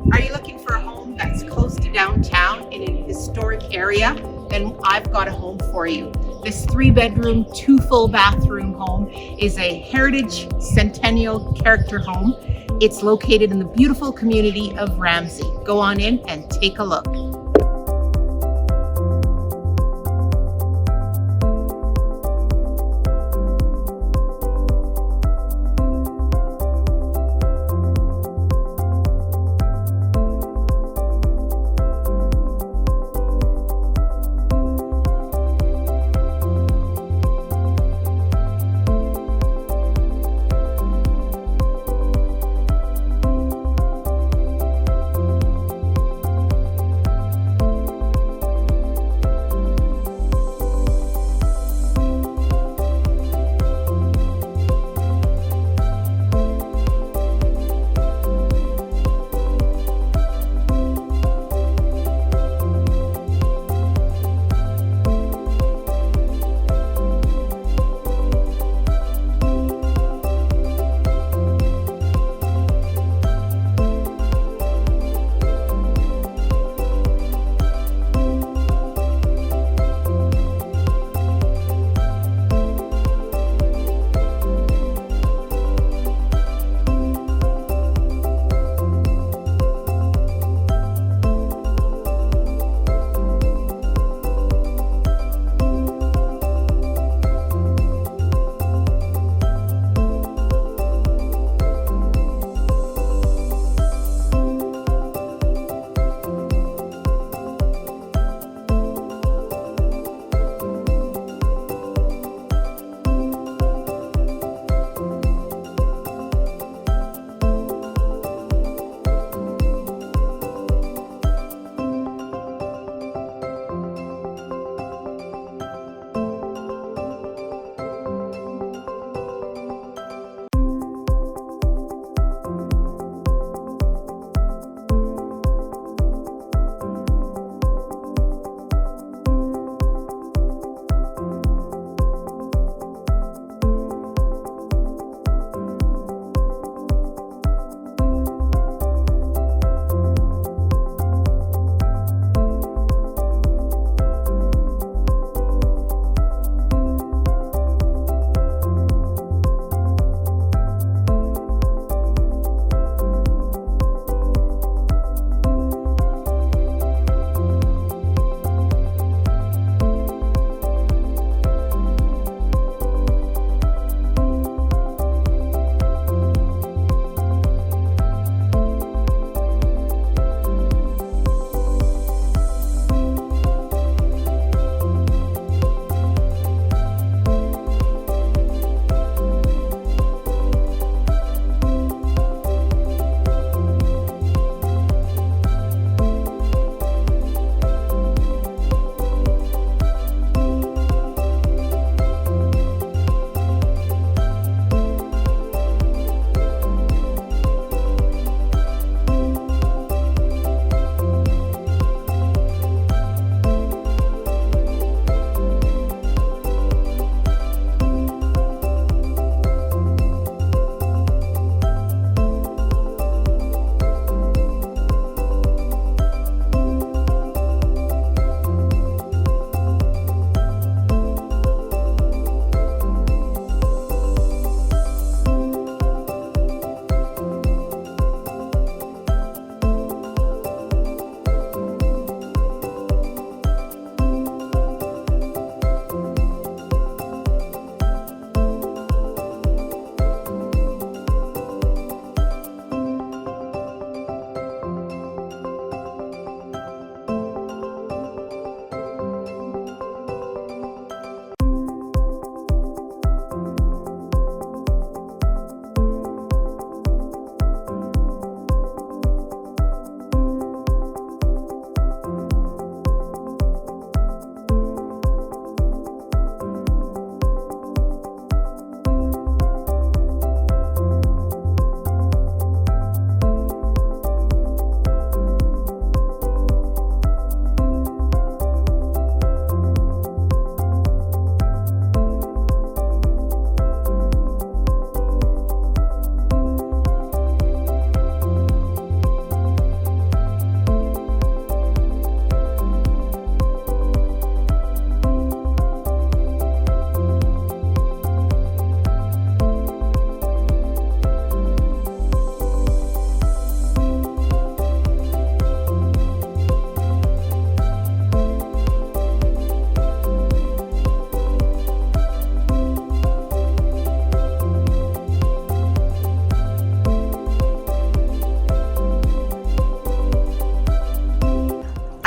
Are you looking for a home that's close to downtown in a historic area? Then I've got a home for you. This 3-bedroom, 2 full bathroom home is a heritage centennial character home. It's located in the beautiful community of Ramsay. Go on in and take a look.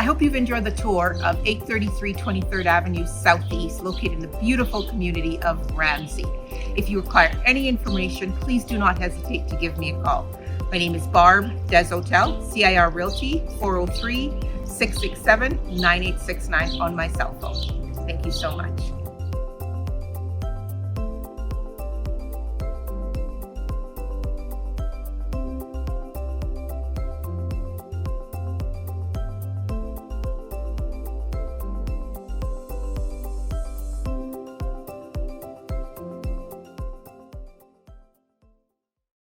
hope you've enjoyed the tour of 833 23rd Avenue Southeast, located in the beautiful community of Ramsay. If you require any information, please do not hesitate to give me a call. My name is Barb Deshotel, CIR Realty, 403-667-9869 on my cell phone. Thank you so much.